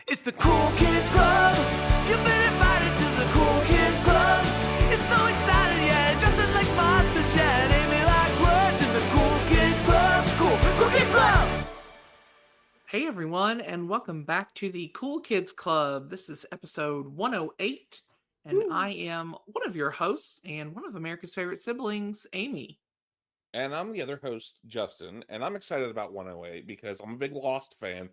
It's the Cool Kids Club. You've been invited to the Cool Kids Club. It's so exciting, yeah. Justin likes monsters, yeah. And Amy likes words in the Cool Kids Club. Cool Kids Club. Hey everyone, and welcome back to the Cool Kids Club. This is episode 108, and I am one of your hosts and one of America's favorite siblings, Amy. And I'm the other host, Justin, and I'm excited about 108 because I'm a big Lost fan,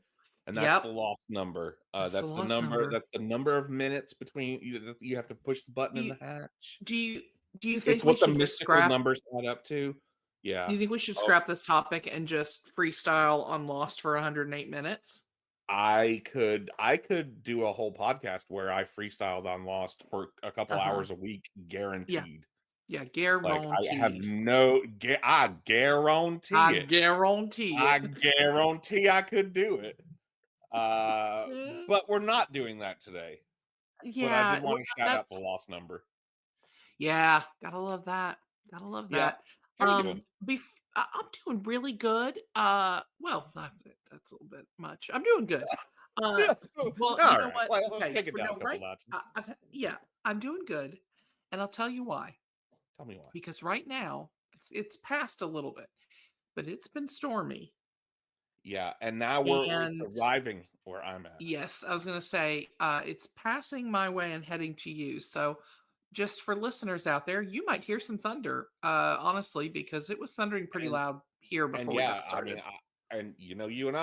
and that's the Yep, lost number. that's the lost Number. number. That's the number of minutes between you that you have to push the button Do in you the hatch. do you do you It's think we what the should just mystical scrap? numbers add up to. Do Yeah. you think we should Oh, scrap this topic and just freestyle on Lost for 108 minutes? I could do a whole podcast where I freestyled on Lost for a couple Uh-huh. hours a week, Yeah. guaranteed. Yeah, Like I have guaranteed. I guarantee I it. guarantee I it. guarantee I could do it. Mm, But we're not doing that today. But I yeah, did well, want to shout out the that's lost number. yeah, gotta love that. Gotta love Yeah. that. How you doing? I'm doing really good. That's a little bit much. I'm doing good. Uh, Yeah. All well, you know right. what? Well, let's Okay, take it for down a no couple right. notches. Yeah, I'm doing good, and I'll tell you why. Tell me why. Because right now it's passed a little bit, but it's been stormy. Yeah, and now it's And arriving where I'm at. yes, I was gonna say, it's passing my way and heading to you. So just for listeners out there, you might hear some thunder, honestly, because it was thundering pretty And loud here and before we yeah, got started. and you and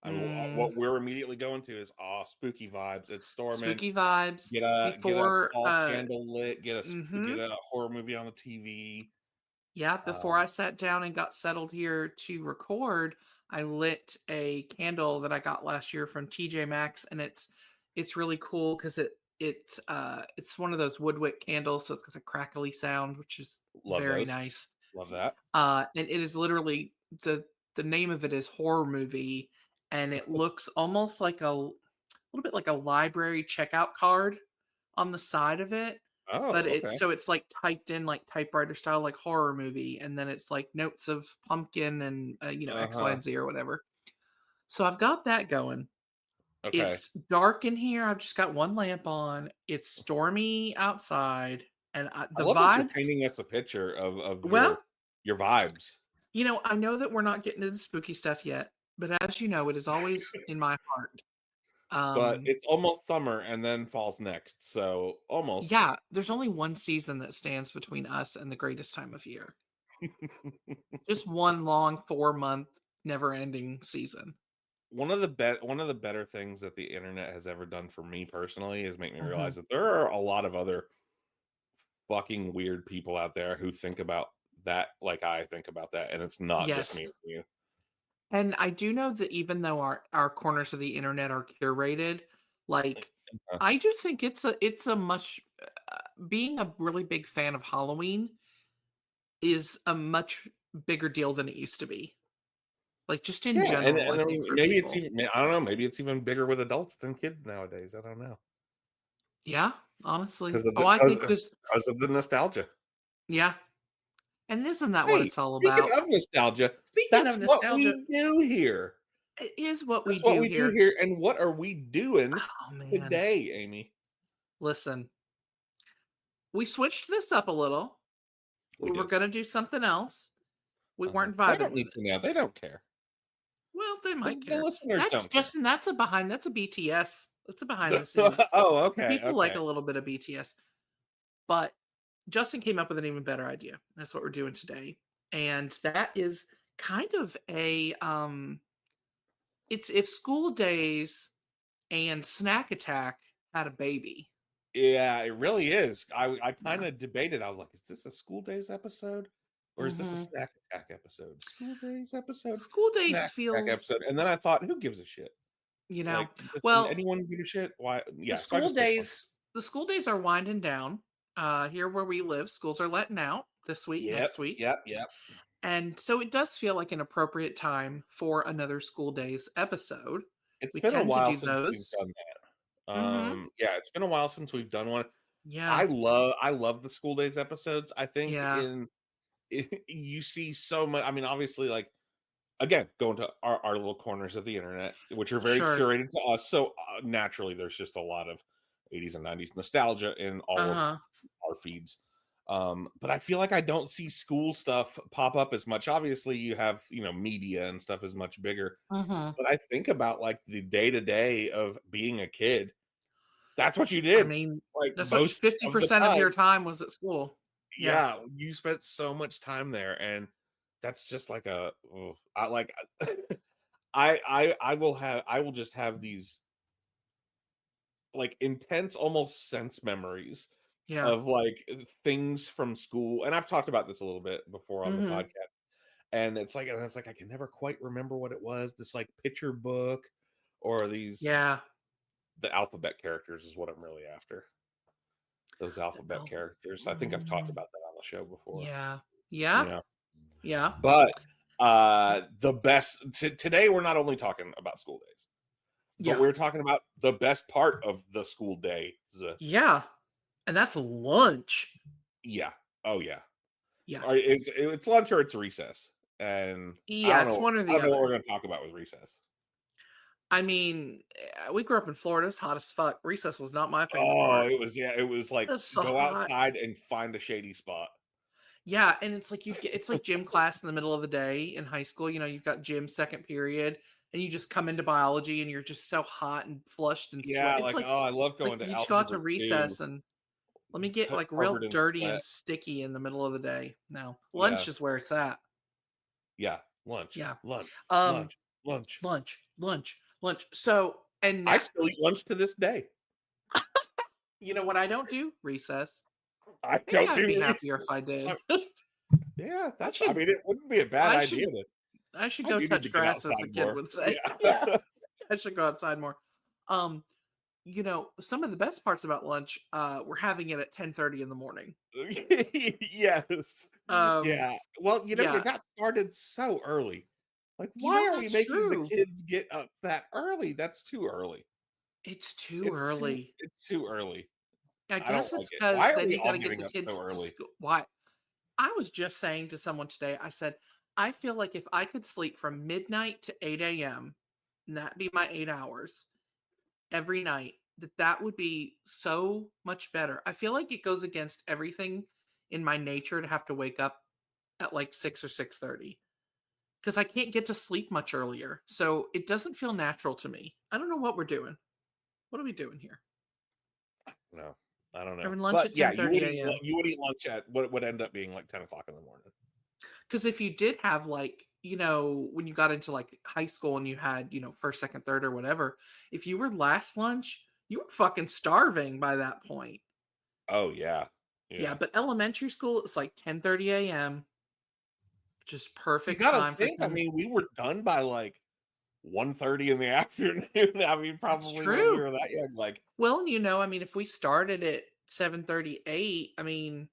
I mean, Mm, what we're immediately going to is spooky vibes. It's storming. spooky vibes Get a before fall candle lit. mhm. Get a horror movie on the TV. Yeah, before Um, I sat down and got settled here to record, I lit a candle that I got last year from TJ Maxx, and it's really cool because it's one of those woodwick candles, so it's got a crackly sound, which is love very those. nice. Love that. And it is literally the name of it is horror movie, and it looks almost like a little bit like a library checkout card on the side of it, but Oh, okay. it's like typed in like typewriter style, like horror movie, and then it's like notes of pumpkin and X, Y, Uh-huh. and Z or whatever. So I've got that going. Okay. It's dark in here. I've just got one lamp on. It's stormy outside, and I the love that you're vibes. painting us a picture of Well, your vibes. I know that we're not getting into spooky stuff yet, but as you know, it is always in my heart. But Um, it's almost summer and then fall's next. So almost. yeah, there's only one season that stands between us and the greatest time of year. Just one long 4-month never-ending season. One of the better things that the internet has ever done for me personally is make me Mhm. realize that there are a lot of other fucking weird people out there who think about that like I think about that, and it's not just Yes, me or you. and I do know that even though our corners of the internet are curated, like, Uh, I do think it's a much being a really big fan of Halloween is a much bigger deal than it used to be. Like, just in yeah, general, I and I think mean, for maybe it's people. even I don't know, maybe it's even bigger with adults than kids nowadays. I don't know Yeah, honestly. because of Oh, I think just because of the nostalgia. yeah, and isn't that what Hey, it's all speaking about? of nostalgia, Speaking that's of what nostalgia, we do here. it is what we That's what do we do here. here, and what are we doing Oh, man. today, Amy? Listen, we switched this up a little. We We were did. gonna do something else. We Uh-huh. weren't They vibing don't with need it. to know. They don't care. Well, they might The care. listeners That's don't care. Justin, that's a behind that's a BTS. That's a behind the scenes. Oh, The okay, people like okay. a little bit of BTS. But Justin came up with an even better idea. That's what we're doing today. And that is kind of a it's if School Days and Snack Attack had a baby. Yeah, it really is. I Yeah. kind of debated. I was like, is this a School Days episode or is this a Mhm. Snack Attack episode? School Days episode, School Days Snack Attack feels, episode. And then I thought, who gives a shit? you know, Like, does well, anyone give a shit? Why? the Yeah, so I school just picked one. days the school days are winding down. Here where we live, schools are letting out this week, Yep, next week. yep, yep. And so it does feel like an appropriate time for another school days episode. It's We been a tend to while do since we've those. done that. Mhm. Yeah, it's been a while since we've done one. Yeah. I love the School Days episodes. I think Yeah. you see so much. I mean, obviously, like again, going to our little corners of the internet, which are very Sure. curated to us. So naturally, there's just a lot of 80s and 90s nostalgia in all of Uh-huh. our feeds. But I feel like I don't see school stuff pop up as much. Obviously, you have, media and stuff is much bigger. Mhm. But I think about like the day to day of being a kid. That's what you I did. mean, Like that's what most of the 50% of your time. time was at school. Yeah. Yeah, you spent so much time there, and that's just like I like I will just have these like intense almost sense memories Yeah. of like things from school, and I've talked about this a little bit before on the Mhm. podcast, and it's like I can never quite remember what it was. This like picture book or these Yeah. the alphabet characters is what I'm really after. Those alphabet Oh, characters. I think I've talked mm, about that on the show before. yeah. Yeah. Yeah. Yeah. But the best today we're not only talking about school days, but Yeah. we're talking about the best part of the school day. Yeah. And that's lunch. Yeah. Oh yeah. Yeah. Or it's lunch or it's recess. And Yeah, it's one or I the don't know what we're other. gonna talk about with recess. I mean, we grew up in Florida, it's hot as fuck. Recess was not my favorite Oh, part. it was like It's so go hot. outside and find a shady spot. Yeah, and it's like it's like gym class in the middle of the day in high school, you've got gym second period, and you just come into biology and you're just so hot and flushed and sweat. Yeah, It's like like oh, I love like going to you just go out algebra to 2, recess and let me get like covered real in dirty sweat. and sticky in the middle of the day. No, Yeah. lunch is where it's at. Yeah. Lunch. Yeah. Lunch. Um, Lunch. Lunch. lunch, lunch, lunch. So, and I now, still eat lunch to this day. you know what I don't do? Recess. I Maybe don't I'd do be happier if recess. I did. Yeah, I I should, mean, it wouldn't be a bad I idea should, to I should I go do need to touch get grass, as outside the kid more. would say. Yeah, Yeah. I should go outside more. Um, some of the best parts about lunch, we're having it at 10:30 in the morning. Yes. Um, Yeah. Well, you yeah, got started so early. Like, why are we that's making the true. kids get up that early? That's too early. It's too early. It's too early. I I don't guess like it's it. because Why are then we you all got to get getting the up so kids to early? school. Why? I was just saying to someone today, I said, I feel like if I could sleep from midnight to 8 a.m., and that be my 8 hours every night, that would be so much better. I feel like it goes against everything in my nature to have to wake up at like 6 or 6:30 because I can't get to sleep much earlier. So it doesn't feel natural to me. I don't know what we're doing. What are we doing here? No, I don't know. Having lunch But at yeah, 10:30 a.m. you would eat lunch at what would end up being like 10 o'clock in the morning. Because if you did have like, when you got into like high school and you had, first, second, third, or whatever, if you were last lunch, you were fucking starving by that point. Oh yeah. Yeah, Yeah. but elementary school, it's like 10:30 a.m. Just You perfect gotta time for think, I some. mean, we were done by like 1:30 in the afternoon. I mean, That's probably when we true. were that young, like, Well, I mean, if we started at 7:38, I mean,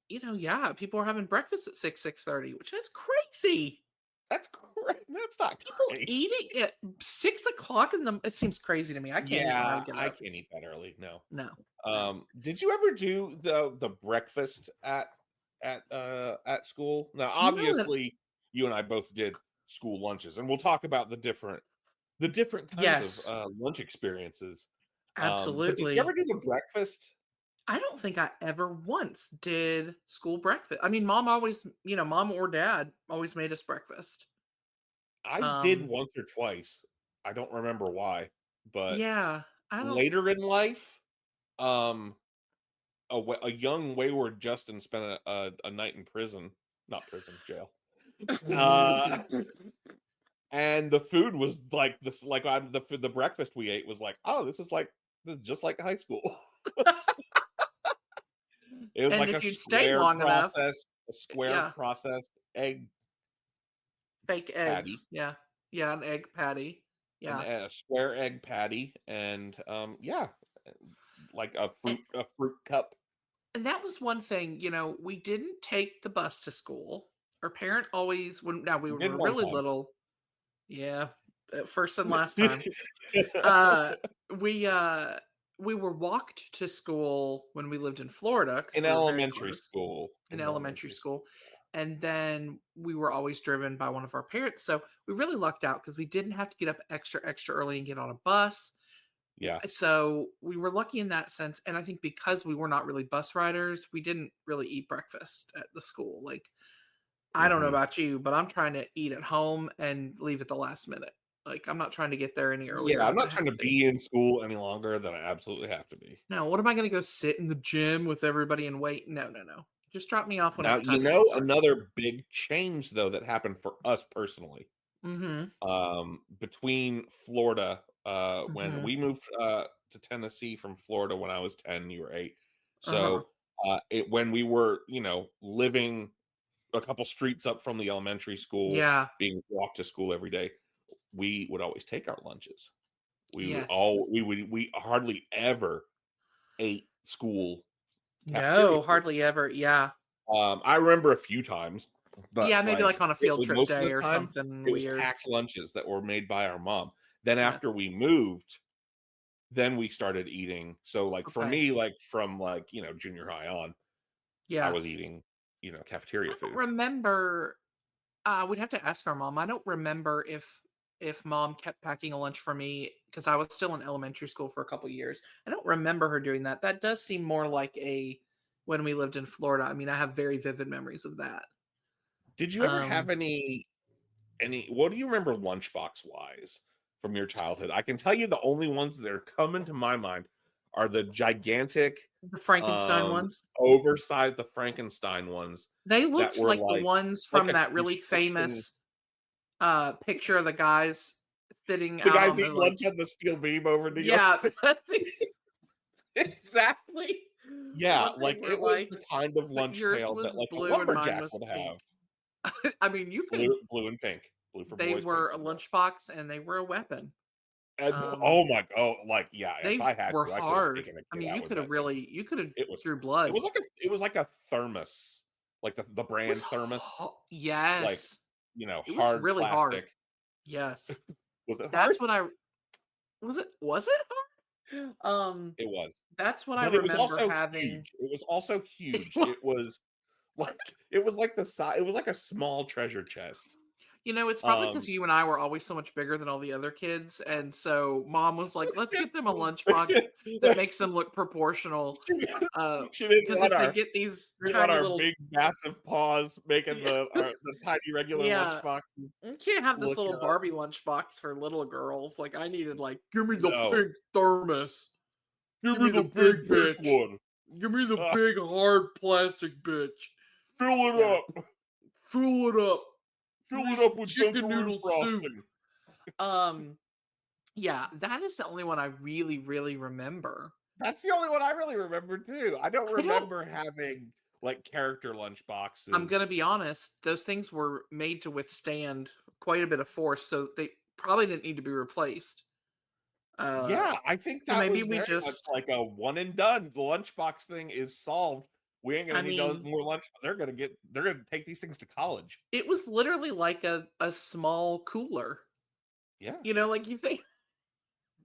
yeah, people are having breakfast at 6:30, which is crazy. that's great. That's not People crazy. eating at 6 o'clock in the. It seems crazy to me. I can't eat when I Yeah, get I up. can't eat that early. No. No, no. Did you ever do the breakfast at school? Now, Do you know that? obviously, you and I both did school lunches, and we'll talk about the different kinds of Yes, lunch experiences. But did you ever absolutely. do the breakfast? I don't think I ever once did school breakfast. I mean, mom always, mom or dad always made us breakfast. I did Um, once or twice. I don't remember why, but yeah, I don't. later in life, um, a young wayward Justin spent a night in prison, not prison, jail. Uh, and the food was like this, like the breakfast we ate was like, oh, this is just like high school. It was And like if you'd stayed long enough, a square yeah, processed egg fake patty, eggs. Yeah, yeah, an egg patty. Yeah, a square egg patty, and yeah, like and a fruit cup. and that was one thing. We didn't take the bus to school. Our parent always, when now we Did were one really time. little. Yeah, first and last time. Uh, we, uh we were walked to school when we lived in Florida because In we were very elementary close school. in In elementary elementary school. school, And then we were always driven by one of our parents. So we really lucked out because we didn't have to get up extra early and get on a bus. Yeah. So we were lucky in that sense. And I think because we were not really bus riders, we didn't really eat breakfast at the school. Like, I don't know Mhm. about you, but I'm trying to eat at home and leave at the last minute. Like, I'm not trying to get there any earlier Yeah, I'm than I not trying have to to. be in school any longer than I absolutely have to be. No, what am I going to go sit in the gym with everybody and wait? No. Just drop me off when Now, it's you time to get know, started. another big change though that happened for us personally, Mm-hmm. between Florida, when Mm-hmm. we moved to Tennessee from Florida when I was 10, you were 8. Uh-huh. So, when we were, living a couple streets up from the elementary school, Yeah. being walked to school every day, we would always take our lunches. Yes. We hardly ever ate school cafeteria No, food. hardly ever. Yeah. I remember a few times, but Yeah, maybe like on a field trip most of day the or time something it was weird. packed lunches that were made by our mom. Then Yes. after we moved, then we started eating. So like for Okay. me, like from junior high on, I Yeah. was eating, cafeteria I don't food. remember. We'd have to ask our mom. I don't remember if mom kept packing a lunch for me because I was still in elementary school for a couple years. I don't remember her doing that. That does seem more like a when we lived in Florida. I mean, I have very vivid memories of that. Did you ever have Um, any what do you remember lunchbox wise from your childhood? I can tell you the only ones that are coming to my mind are the gigantic, the Frankenstein um, ones. oversized the Frankenstein ones They that looked were like the ones like from a that really construction. famous picture of the guys sitting The out guys on the eating lunch on the steel beam over New York yeah, City. that's exactly Yeah, what they like were it was like. the kind of But lunch yours pail that was like a blue and mine lumberjack was would pink. have. I mean, you could Blue and pink. Blue for they boys, pink were a for girls. lunchbox and they were a weapon. And Um, oh my oh, like, yeah, if they I had were to, I could have hard. taken a I kid mean, out with that thing. you could have It was drew it blood. was like a thermos, like the It was brand thermos, like, yes. It was hard really hard. plastic. Yes. Was it hard? That's what I was it hard? It was. That's what I But it was remember also having. huge. It was also huge. It Like it was like the size it was like a small treasure chest. It's probably Um because you and I were always so much bigger than all the other kids, and so mom was like, "Let's get them a lunchbox that makes them look proportional." she didn't Because want if they our get these we didn't want tiny our little big massive paws making yeah, the tiny regular yeah, lunchbox you can't have this look, little Barbie lunchbox for little girls. Like I needed, like, give me the no. big thermos, Give give me me the the big big pink bitch, one. give me the Ah, big hard plastic bitch. fill it Yeah, up. fill it up. Give Fill me it up some with chicken Dunkaroo noodle soup. frosting. Um, yeah, that is the only one I really remember. That's the only one I really remember too. I don't I don't. remember having like character lunch I'm boxes. gonna be honest. Those things were made to withstand quite a bit of force, so they probably didn't need to be replaced. Uh, Yeah, I think so that maybe was we very much just. like a one and done. The lunchbox thing is solved. We ain't I gonna need those mean, more lunch. They're gonna take these things to college. it was literally like a small cooler. Yeah. Like you think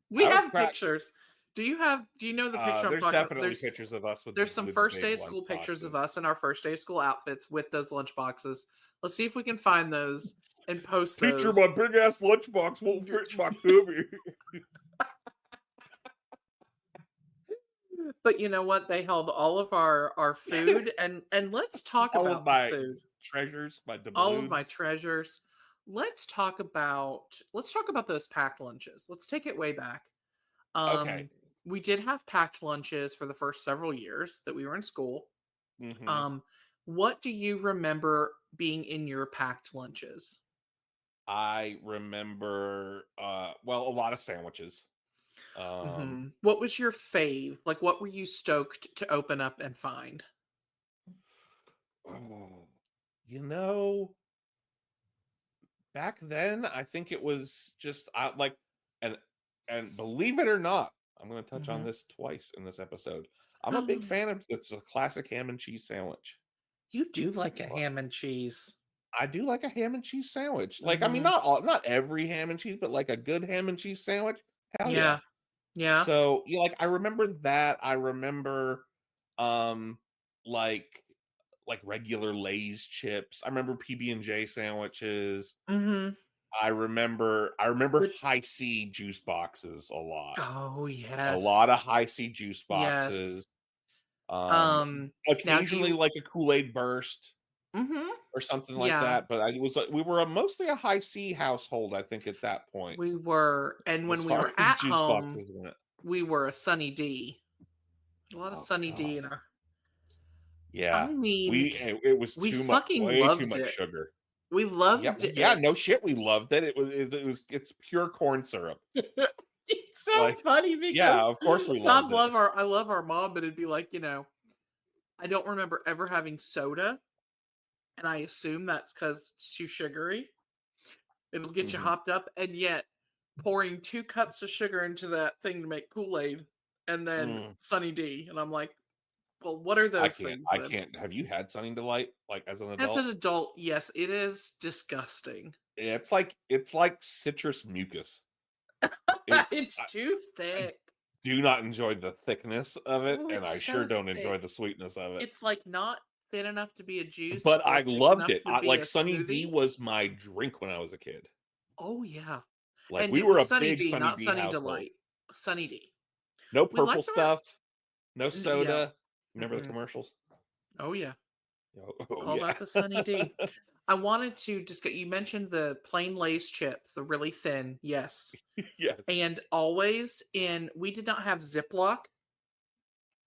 we I would have crack. pictures. Do you know the picture I'm There's talking about? definitely pictures of us There's some with the first big day of lunch school pictures of boxes. us in our first day of school outfits with those lunch boxes. Let's see if we can find those and post Teacher, those. my big ass lunchbox won't fit my cubby. But you know what? They held all of our food and let's talk All of about the my food. treasures, my All of my doubloons. treasures. Let's talk about those packed lunches. Let's take it way back. Okay. We did have packed lunches for the first several years that we were in school. Hmm. Um, what do you remember being in your packed lunches? I remember, well, a lot of sandwiches. Um, What was your fave? Like, what were you stoked to open up and find? oh, you know, back then, I think it was just and and believe it or not, I'm going to touch on Hmm. this twice in this episode. I'm a big fan of it's a classic ham and cheese sandwich. You do like a ham and cheese. I do like a ham and cheese sandwich. Like, I mean, Hmm. not every ham and cheese, but like a good ham and cheese sandwich. Hell yeah. Yeah, yeah. So, like I remember that. I remember, um, like like regular Lay's chips. I remember PB&J sandwiches. Mm-hmm. I remember But High C juice boxes a lot. oh A yes, lot of High C juice yes. boxes. Um, Now do occasionally you? like a Kool-Aid burst Mm-hmm. or something like Yeah, that. But I was we were mostly a High C household, I think, at that point, we were, and as when we far were as at juice home, boxes went. we were a Sunny D. A lot of Oh Sunny D God. in our. I Yeah. mean, It was we too much, fucking way too loved much it. sugar. We Yeah, loved yeah, no it. shit, we loved it. It's pure corn syrup. It's so Like, funny yeah, because of course we God loved it. love our I love our mom, but it'd be like, I don't remember ever having soda, and I assume that's because it's too sugary. It'll get you Mhm. hopped up, and yet pouring 2 cups of sugar into that thing to make Kool-Aid and then Mm. Sunny D, and I'm like, "Well, what are those things I then?" can't. Have you had Sunny Delight, like, as an As an adult? adult, yes, it is disgusting. Yeah, it's like citrus mucus. It's It's too I thick. do not enjoy the thickness of it, Oh, and it's I sure so don't enjoy thick. the sweetness of it. It's, like, not thin enough to be a juice But or I thick loved enough it. to be Like, a Sunny D smoothie. was my drink when I was a kid. Oh, yeah. Like, And we it were was a Sunny big D, Sunny not D Sunny household. Delight. Sunny D. No We purple liked our stuff, no yeah. soda. Remember the Mm-mm. commercials? Oh, yeah. Oh, All yeah. about the Sunny D. I wanted to discuss you mentioned the plain Lay's chips, the really thin, yes. Yes. And always we did not have Ziploc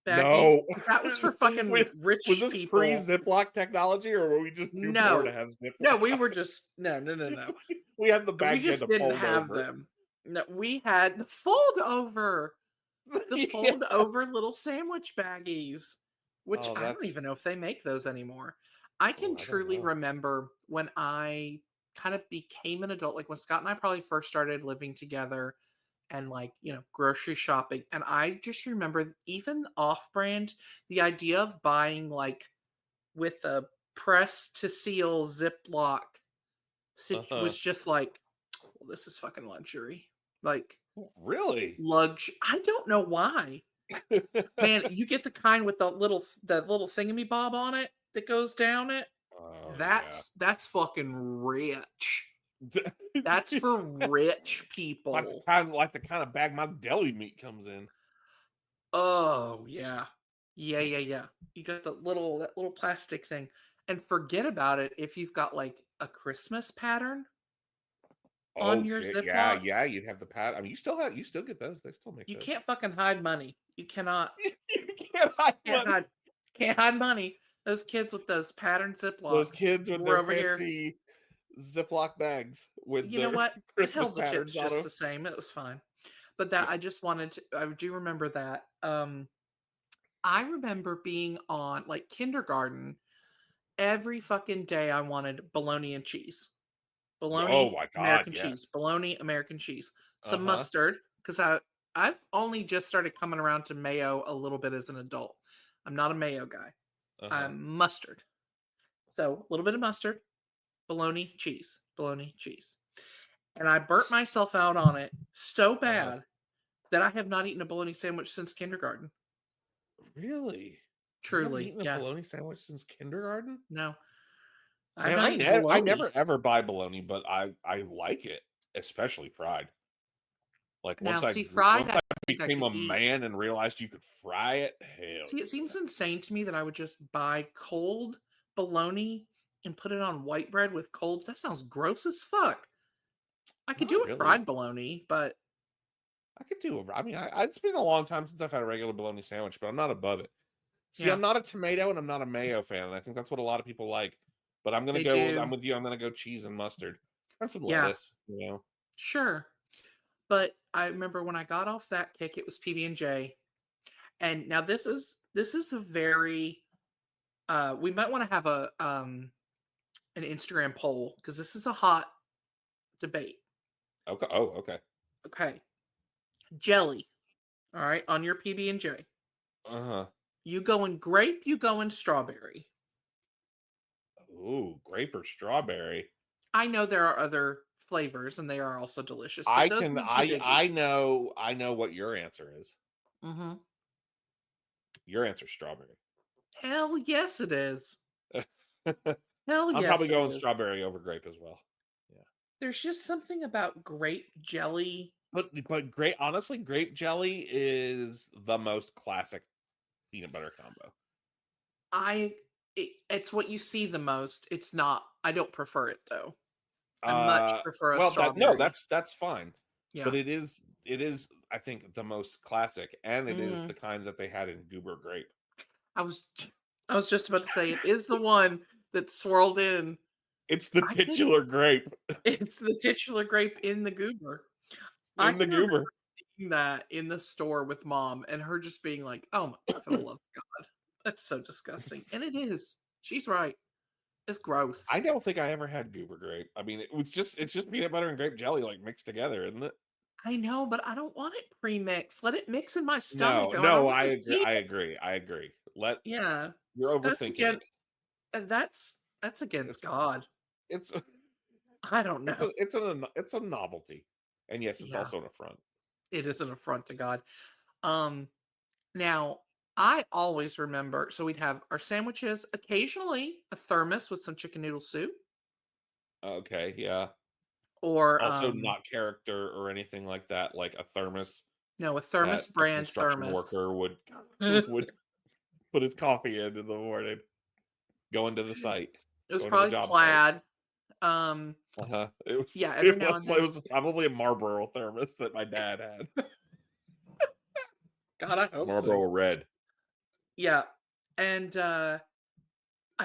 baggies. No. That was for fucking Was rich this people. pre-Ziploc technology, or were we just too poor to No. have No, Ziploc? we were just no, no, no, no. We had the We bags you had just to didn't fold have over. them. No, we had the fold over. The Yeah. fold over little sandwich baggies, which Oh, I don't that's even know if they make those anymore. I can oh, I don't truly know. remember when I kind of became an adult, like when Scott and I probably first started living together and like, grocery shopping. And I just remember even off brand, the idea of buying like with a press to seal Ziploc Uh-huh. was just like, well, this is fucking luxury. Like, Really? I don't know why. Man, you get the kind with the little thingamy-bob on it that goes down it. Oh, yeah. That's fucking rich. That's for rich people. Like the kind of bag my deli meat comes in. Oh, yeah. Yeah, yeah, yeah. You got that little plastic thing. And forget about it if you've got, like, a Christmas pattern on Oh your shit. Yeah, Ziploc. yeah, you'd have the pad. I mean, you still get those. They still make You those. can't fucking hide money. You cannot You can't hide can't money. hide can't hide money. Those kids with those patterned Those Ziplocs kids with were their over here. fancy Ziploc bags with You know their what? It Christmas held the chips patterns on just them. the same. It was fine. But that Yeah. I do remember that. I remember being on like kindergarten. Every fucking day I wanted bologna and cheese. Oh Bologna, my God, American yes. cheese. Bologna, American cheese. Some Uh-huh. mustard, because I've only just started coming around to mayo a little bit as an adult. I'm not a mayo guy. Uh-huh. I'm mustard. So a little bit of mustard, bologna, cheese, bologna, cheese. And I burnt myself out on it so Uh-huh. bad that I have not eaten a bologna sandwich since kindergarten. Really? You haven't Truly, eaten a yeah. bologna sandwich since kindergarten? No, I've Man, not eaten I bologna. never ever buy bologna, but I like it, especially fried. Like Now, see, fried, once I I think I became could a eat. man and realized you could fry it, hell See, it yeah. seems insane to me that I would just buy cold bologna and put it on white bread with colds. That sounds gross as fuck. I could do Not a really. fried bologna, but I could do a I mean, it's been a long time since I've had a regular bologna sandwich, but I'm not above it. See, yeah, I'm not a tomato and I'm not a mayo fan, and I think that's what a lot of people like. But they I'm do. with you. I'm gonna go cheese and mustard and some Yeah, lettuce. You know. sure. But I remember when I got off that kick, it was PB&J. And now this is a very we might want to have a an Instagram poll because this is a hot debate. Okay. Oh, okay. Okay. Jelly, all right, on your PB&J. Uh huh. You going grape, you going strawberry. Ooh, grape or strawberry. I know there are other flavors and they are also delicious, but those are the two biggies. I know what your answer is. Mhm. Your answer is strawberry. Hell yes, it is. Hell I'm yes, probably it going is. strawberry over grape as well. Yeah. There's just something about grape jelly. But honestly, grape jelly is the most classic peanut butter combo. It's what you see the most. It's not. I don't prefer it though. I much prefer a Well, no, strawberry. that's fine. Yeah. But it is I think the most classic, and it is Mhm. the kind that they had in Goober grape. I was I was just about to say it is the one that's swirled in. It's the I can titular grape It's the titular grape in the goober. I in the can remember Goober. seeing that in the store with mom and her just being like, "Oh my for the love of God. That's so disgusting." And it is. She's right. It's gross. I don't think I ever had Goober grape. I mean, it's just peanut butter and grape jelly like mixed together, isn't it? I know, but I don't want it pre-mixed. Let it mix in my stomach, No, though. I don't no, want I to agree. see I it. agree. I agree. Yeah. You're That's overthinking again it. that's against It's God. it's I don't know. it's a novelty, and yes, it's Yeah, also an affront. it is an affront to God. Um, Now, I always remember so we'd have our sandwiches, occasionally a thermos with some chicken noodle soup, Okay, yeah. or Also, not character or anything like that, like a thermos no, a that thermos a brand construction thermos. worker would It would put his coffee in the morning, going to the site, was going to the probably job site. plaid. Um, It was yeah, every it now was and it then. was probably a Marlboro thermos that my dad had. God, I hope so. Marlboro Red. Yeah. And I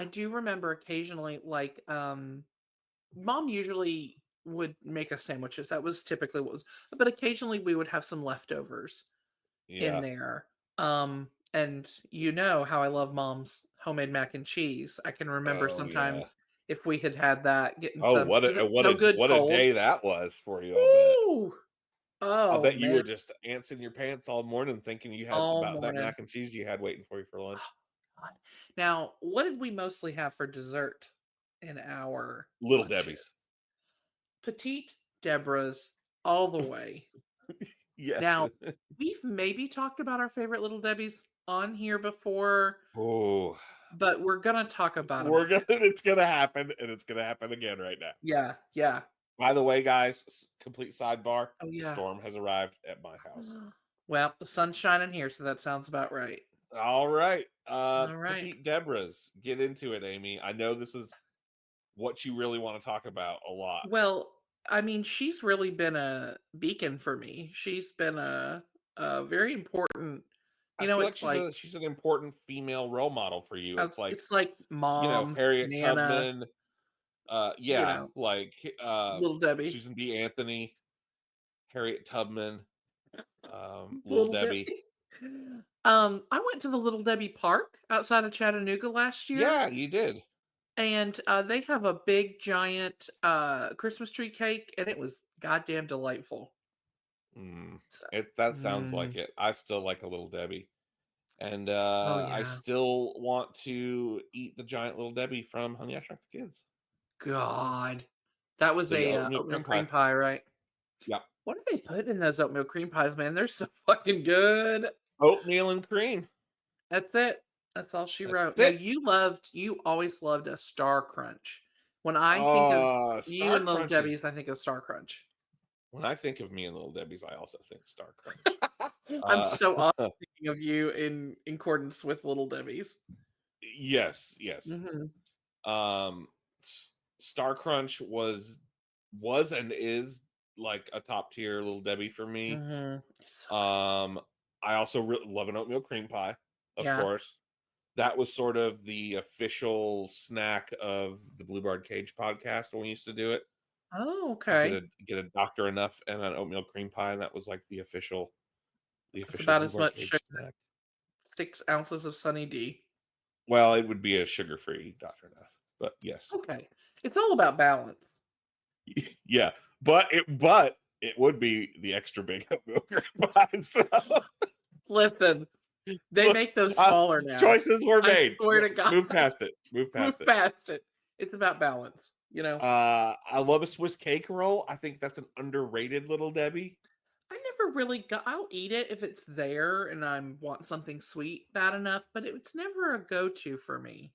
do remember occasionally mom usually would make us sandwiches. That was typically what was, but occasionally we would have some leftovers in Yeah. there. And you know how I love mom's homemade mac and cheese. I can remember Oh, yeah. sometimes if we had had that getting Oh, some because it's so good what a cold. day that was for you, I'll bet. Woo! I'll Oh bet you man, were just antsing your pants all morning thinking you had all about that morning. mac and cheese you had waiting for you for lunch. God. Now, what did we mostly have for dessert in our Little lunches? Debbie's. Petite Deborah's all the way. Yes. Now, we've maybe talked about our favorite Little Debbie's on here before, Oh, but we're gonna talk about them we're again. gonna it's gonna happen, and it's gonna happen again right now. Yeah, yeah. By the way, guys, complete sidebar, Oh, the yeah. storm has arrived at my house. Well, the sun's shining here, so that sounds about right. All right. All right. Petite Deborah's. Get into it, Amy. I know this is what you really want to talk about a lot. Well, I mean, she's really been a beacon for me. She's been a very important, I feel like it's like she's an important female role model for you. It's like, it's like mom, Harriet Nana, Tubman, you yeah, know, like little Debbie. Susan B. Anthony, Harriet Tubman, Little Little Debbie. Debbie. I went to the Little Debbie Park outside of Chattanooga last year, Yeah, you did. and they have a big giant Christmas tree cake, and it was goddamn delightful. Mm. So, That sounds like mm, it. I still like a Little Debbie. And oh I yeah, still want to eat the giant Little Debbie from Honey, I Shrunk the Kids. God, that was The a oatmeal oatmeal cream pie. cream pie, right? Yeah. What do they put in those oatmeal cream pies, man? They're so fucking good. Oatmeal and cream. That's it. That's all she That's wrote. Now it. you always loved a Star Crunch. When I think of you Star and Little Crunch is Debbie's, I think of Star Crunch. when I think of me and Little Debbie's, I also think Star Crunch. I'm Uh so often thinking of you in accordance with Little Debbie's. yes, yes. Mhm, Um Star Crunch was and is like a top tier Little Debbie for me. mhm. It's so I also love an oatmeal cream pie, of yeah. course. That was sort of the official snack of the Blue Bard Cage podcast when we used to do it. Oh, You okay. get a Dr. Enough and an oatmeal cream pie, and that was like the That's official about Blue as Bard much Cage sugar. snack. 6 ounces of Sunny D. Well, it would be a sugar-free Dr. Enough, but yes. Okay. It's all about balance. Yeah, but it would be the extra big oatmeal cream pie. So Listen, they look, make those smaller now. choices were I made. swear to God. Move past it. Move past Move it. past it. It's about balance, you know? I love a Swiss cake roll. I think that's an underrated Little Debbie. I never really got I'll eat it if it's there and I want something sweet bad enough, but it's never a go-to for me.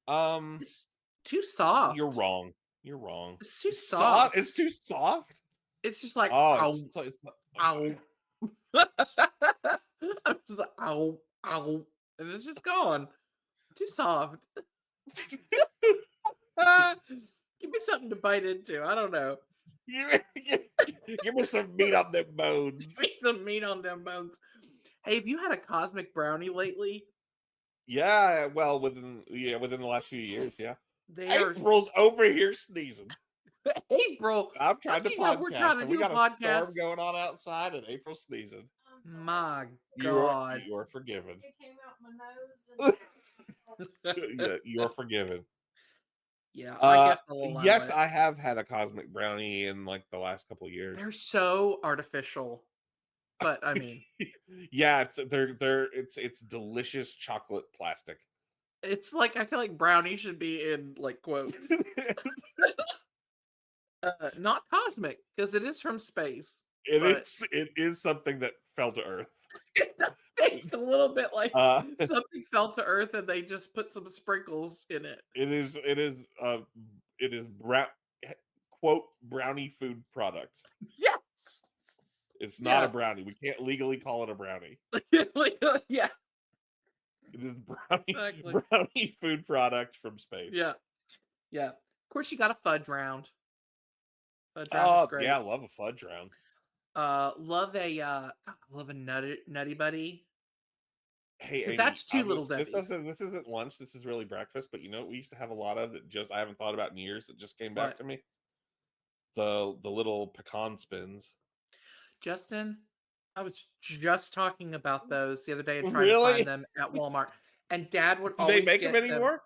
Um, It's too you're soft. wrong. You're wrong. It's too It's soft. soft. It's too soft. It's just like, Oh, ow, it's ow. I'm just like, ow, ow. And it's just gone. Too soft. Give me something to bite into. I don't know. Give me some meat on them bones. Give me some meat on them bones. Hey, have you had a cosmic brownie lately? Yeah, well, within the last few years, yeah. They are April's over here sneezing. April. I'm trying to Don't you know we're trying podcast, to and we do a got a podcast? storm going on outside, and April's sneezing. My You are God. you are forgiven. It came out my nose. Yeah, you are forgiven. Yeah, I guess I'll allow Yes, it. I have had a cosmic brownie in like the last couple of years. They're so artificial. But I mean, Yeah, it's delicious chocolate plastic. it's like I feel like brownie should be in like quotes. Not cosmic, because it is from space. But It is something that fell to Earth. it does taste a little bit like Uh, something fell to Earth and they just put some sprinkles in it. it is quote brownie food product. Yes. It's not Yeah. a brownie. We can't legally call it a brownie. Yeah. It is brownie Exactly. brownie food product from space. Yeah. Yeah. Of course, you got a fudge round. Fudge round is great. Yeah, I love a fudge round. Love a nutty buddy. Hey, 'Cause Amy, that's two I'm little just- Debbies. this isn't lunch. This is really breakfast. But you know what we used to have a lot of that just I haven't thought about in years that just came back What? to me. The little pecan spins. Justin, I was just talking about those the other day and trying to Really? find them at Walmart. And Dad would Do always they make get them anymore?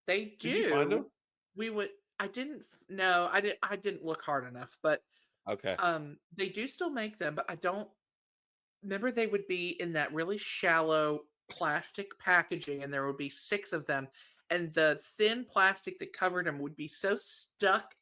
They do. Did you find them? We would. I didn't. No, I didn't. I didn't look hard enough. But Okay. they do still make them. But I don't remember. They would be in that really shallow plastic packaging, and there would be 6 of them, and the thin plastic that covered them would be so stuck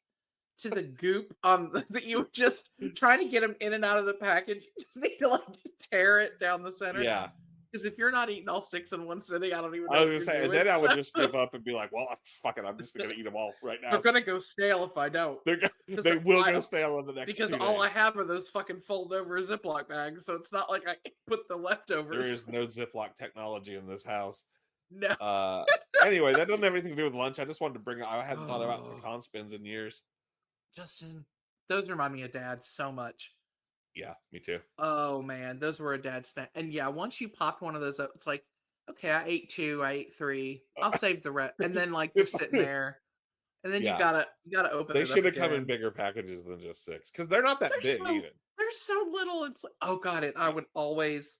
to the goop that you would just try to get them in and out of the package. You just need to like tear it down the center. Yeah. Because if you're not eating all 6 in one sitting, I don't even know. I was what gonna you're say, and doing. then I would So- just give up and be like, "Well, fuck it, I'm just gonna eat them all right now." They're gonna go stale if I don't. They Because will I- go stale in the next Because 2 all I days. have are those fucking fold over Ziploc bags, so it's not like I can put the leftovers. There is no Ziploc technology in this house. No. Anyway, that doesn't have anything to do with lunch. I just wanted to bring it. I hadn't thought about Oh. pecan spins in years. Justin, those remind me of Dad so much. Yeah, me too. Oh man, those were a dad snack. And yeah, once you popped one of those up, it's like, okay, I ate 2, I ate 3. I'll save the rest. And then like they're sitting there, and then Yeah. you gotta open. They it should up have come in again. bigger packages than just 6 because they're not that They're big so- even. They're so little. It's like, oh god, it. I would always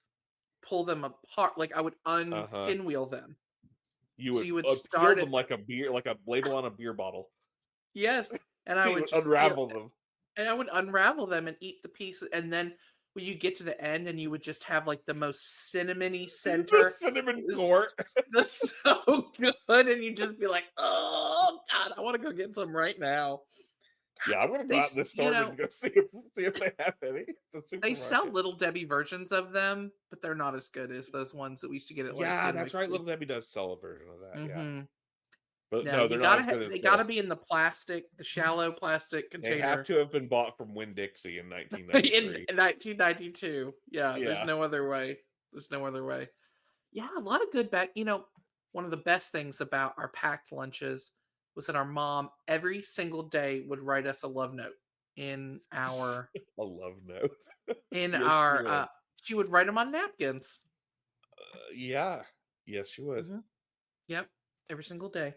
pull them apart. Like I would pinwheel them. You So would, you would peel start them it- like a beer, like a label on a beer bottle. Yes, and I You would would just unravel them. and I would unravel them and eat the pieces. And then when you get to the end, and you would just have like the most cinnamony The center. cinnamon It's court. That's so good, and you just be like, "Oh God, I want to go get some right now." Yeah, I'm gonna go They out in the s- store you know- and go see if they have any. at the They sell supermarket. Little Debbie versions of them, but they're not as good as those ones that we used to get at. Like, Yeah, Dinwiddie. that's right. Little Debbie does sell a version of that. Yeah, Mhm. but No, no, you they're gotta not as good as they gotta be in the plastic, the shallow plastic They container. have to have been bought from Winn Dixie in in 1993. 1992. Yeah, Yeah. there's no other way. There's no other way. Yeah, a lot of good back. One of the best things about our packed lunches was that our mom every single day would write us a love note in our A love note. in Yes, she our would. she would write them on napkins. Yeah, yes, she would. Mhm. Yep, every single day.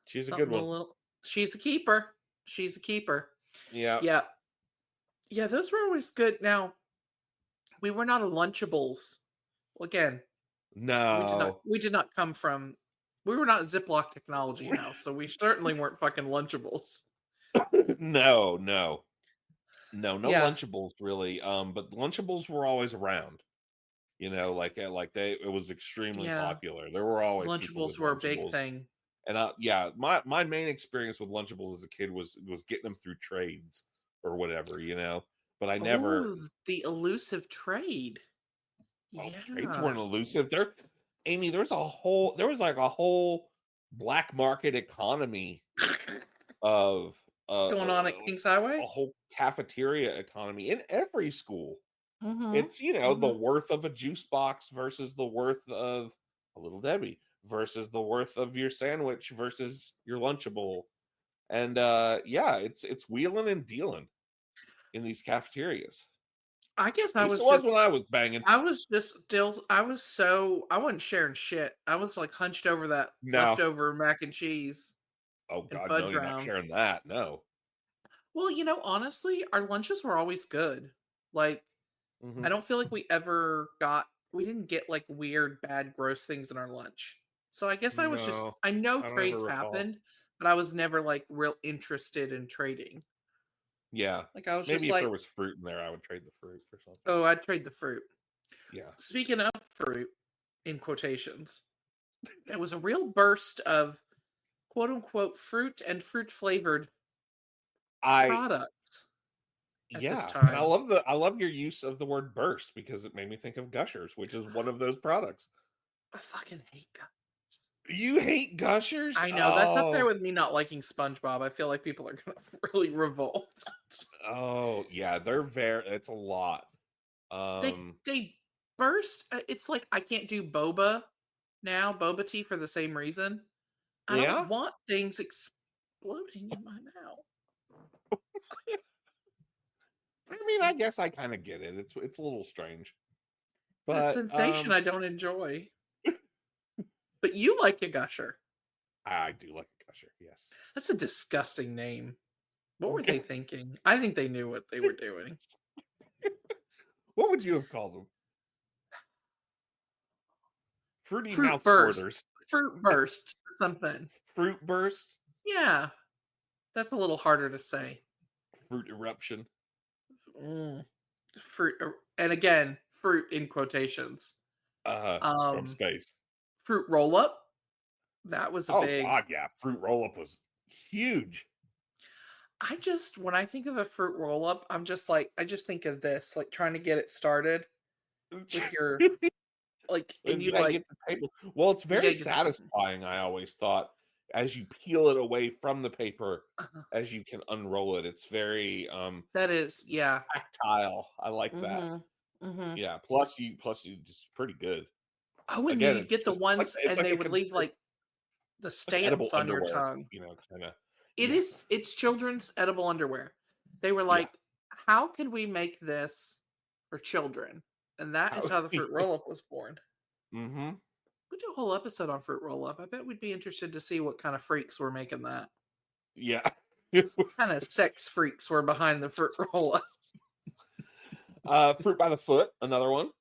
She's a Something good one. She's a keeper. She's a keeper. Yeah. Yeah. Yeah, those were always good. Now, we were not a Lunchables. Well, again, No. we did not come from we were not Ziploc technology now, so we certainly weren't fucking Lunchables. No. Yeah. Lunchables really. But Lunchables were always around. It was extremely Yeah. popular. There were always people Lunchables with were a big Lunchables. thing. And yeah, my main experience with Lunchables as a kid was getting them through trades or whatever, But I never. Ooh, the elusive trade. Oh, Yeah. trades weren't elusive. Amy, there was like a whole black market economy of Going on at Kings Highway? a whole cafeteria economy in every school. Mm-hmm. It's, the worth of a juice box versus the worth of a Little Debbie versus the worth of your sandwich versus your Lunchable. And it's wheeling and dealing in these cafeterias. I guess At least it was when I was banging. I wasn't sharing shit. I was like hunched over that No. leftover mac and cheese. Oh and God, fudge no, you're not round. sharing that. No. Well, honestly, our lunches were always good. Like, Mhm. I don't feel like we didn't get like weird, bad, gross things in our lunch. So I guess I No, know I don't trades ever recall. happened, but I was never like real interested in trading. Yeah. Like, I was Maybe just if like, there was fruit in there, I would trade the fruit for something. oh, I'd trade the fruit. Yeah. Speaking of fruit, in quotations, there was a real burst of quote unquote fruit and fruit flavored products at this And time. I love your use of the word burst because it made me think of Gushers, which is one of those products. I fucking hate Gushers. You hate Gushers? I know, that's up there with me not liking SpongeBob. I feel like people are gonna really revolt. Oh, yeah, it's a lot. They burst. It's like I can't do boba now, boba tea, for the same reason. I Yeah? don't want things exploding in my mouth. I mean, I guess I kind of get it. It's a little strange. It's a But sensation I don't enjoy. But you like a Gusher. I do like a Gusher, yes. That's a disgusting name. What were they thinking? I think they knew what they were doing. What would you have called them? Fruity Fruit mouth burst. squirters. Fruit burst or something. Fruit burst. Yeah. That's a little harder to say. Fruit eruption. Fruit, and again, fruit in quotations. From space. Fruit roll up. That was a big. Oh God, yeah. Fruit roll up was huge. When I think of a fruit roll up, I just think of this, like trying to get it started with your like, and you like get the paper. Well, it's very satisfying. I always thought as you peel it away from the paper, as you can unroll it, it's very that is tactile. I like that. Yeah. Plus you just pretty good. Oh, and you get the ones, and they would leave like the stamps on your tongue. Kind of. It's children's edible underwear. They were like, how can we make this for children? And that is how the fruit roll up was born. Mm-hmm. We'll do a whole episode on fruit roll up. I bet we'd be interested to see what kind of freaks were making that. Yeah. What kind of sex freaks were behind the fruit roll up. Fruit by the foot, another one.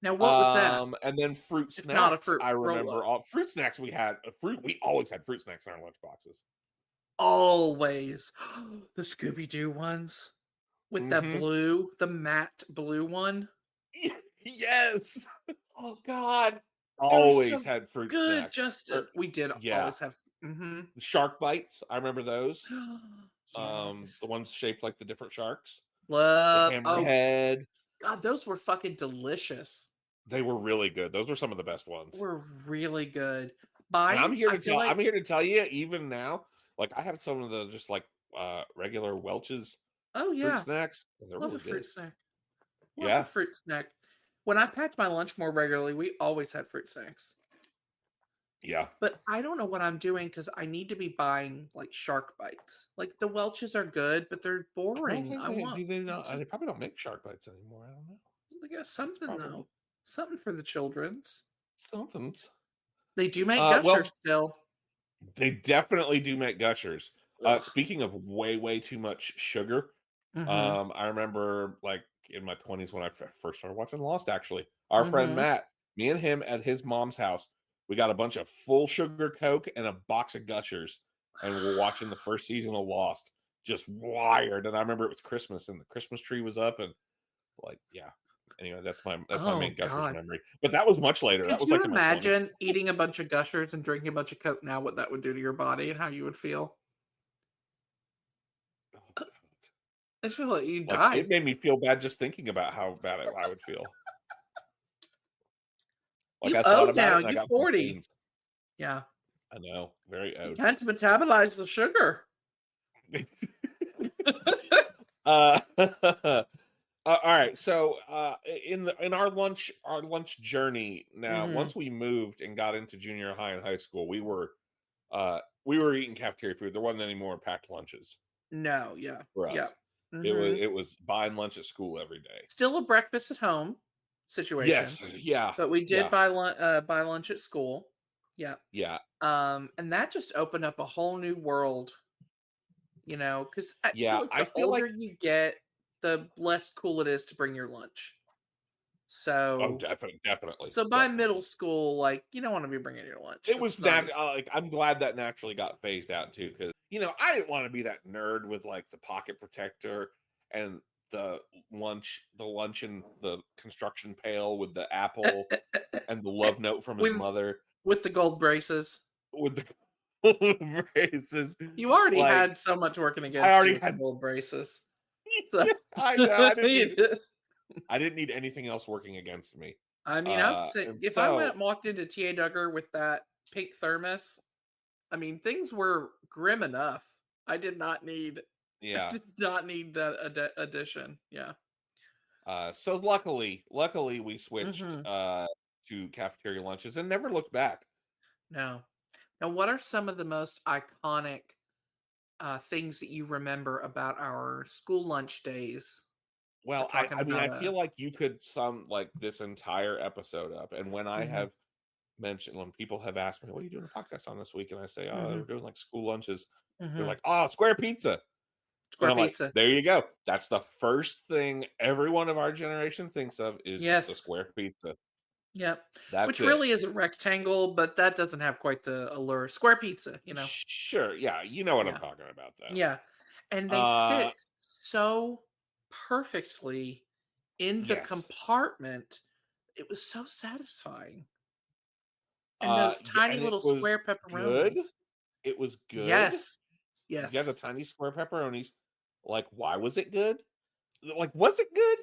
Now, what was that? And then fruit snacks. Not a fruit. I remember all fruit snacks. We always had fruit snacks in our lunch boxes. Always. The Scooby-Doo ones with the matte blue one. Yes. Oh God. Always had fruit good, snacks. Justin. We did always have. The shark bites. I remember those. Yes. The ones shaped like the different sharks. Love. The hammerhead. God, those were fucking delicious. They were really good. Those were some of the best ones. Were really good. I'm here to tell you, even now, like I have some of the just like regular Welch's fruit snacks. They're Love really a fruit good. snack. Love a fruit snack. When I packed my lunch more regularly, we always had fruit snacks. Yeah. But I don't know what I'm doing because I need to be buying like shark bites. Like the Welch's are good, but they're boring. They probably don't make shark bites anymore. I don't know. They got something though. Something for the children's. Something's. They do make Gushers still. They definitely do make Gushers. Speaking of way too much sugar, I remember like in my 20s when I first started watching Lost, actually. Our friend Matt, me and him at his mom's house, we got a bunch of full sugar Coke and a box of Gushers, and we're watching the first season of Lost, just wired. And I remember it was Christmas, and the Christmas tree was up, and like, yeah. Anyway, that's my main Gushers memory. But that was much later. That was Could you imagine eating a bunch of Gushers and drinking a bunch of Coke now? What that would do to your body and how you would feel? I feel like you died. It made me feel bad just thinking about how bad I would feel. Like I thought about it. You're 40. Yeah. I know, very You old. can't metabolize the sugar. uh, all right. So in our lunch journey now, Hmm. once we moved and got into junior high and high school, we were eating cafeteria food. There wasn't any more packed lunches No, yeah, for yeah. us. It was Hmm. it was buying lunch at school every day. Still a breakfast at home situation, Yes, yeah, but we did yeah, buy lunch at school. Yeah. yeah, And that just opened up a whole new world, because I feel yeah. like I the feel older like you get, the less cool it is to bring your lunch. oh, So, definitely, so by middle definitely. school, like you don't want to be bringing your lunch. It That's was not as like I'm glad that naturally got phased out too, because I didn't want to be that nerd with like the pocket protector and the lunch in the construction pail with the apple and the love note from his with mother with the gold braces. with the braces. You already Like had so much working I against you already with the had, gold braces. So I know you did. I didn't need anything else working against me. I mean, I was saying, And if I went so and walked into TA Duggar with that pink thermos, I mean, things were grim enough. I did not need I yeah. did not need that addition. Yeah. So luckily we switched Mhm. to cafeteria lunches and never looked back. No. Now, what are some of the most iconic things that you remember about our school lunch days? Well, Talking I mean, about I feel like you could sum like this entire episode up. And when I Mhm, have mentioned, when people have asked me, "What are you doing a podcast on this week?" and I say, "Oh, we're mhm, doing like school lunches," they're mhm. like, "Oh, square pizza," and Square I'm like, pizza. "There you go. That's the first thing every one of our generation thinks of is the Yes. square pizza. Yep. That's Which it." really is a rectangle, but that doesn't have quite the allure. Square pizza. Sure, yeah, you know what I'm Yeah. talking about, though. Yeah. And they Uh, fit so perfectly in the yes. compartment. It was so satisfying. And those Yeah, tiny and it little was square good. pepperonis. It was good. Yes. Yeah, the Yes. tiny square pepperonis. Like, why was it good? Like, was it good?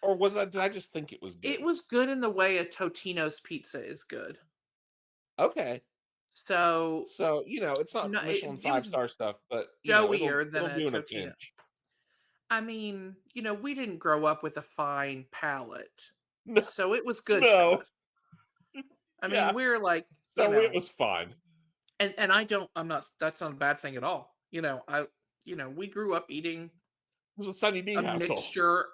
Or did I just think it was It good? was good in the way a Totino's pizza is good. Okay. So, So, it's not no, Michelin it was five-star stuff, but it'll doughier than it'll a do in a Totino. pinch. I mean, we didn't grow up with a fine palate. No, So it was good to no. us. I mean, Yeah. we're like, So it was fine. and I'm not, that's not a bad thing at all. We grew up eating It was a Sunny D a household. mixture.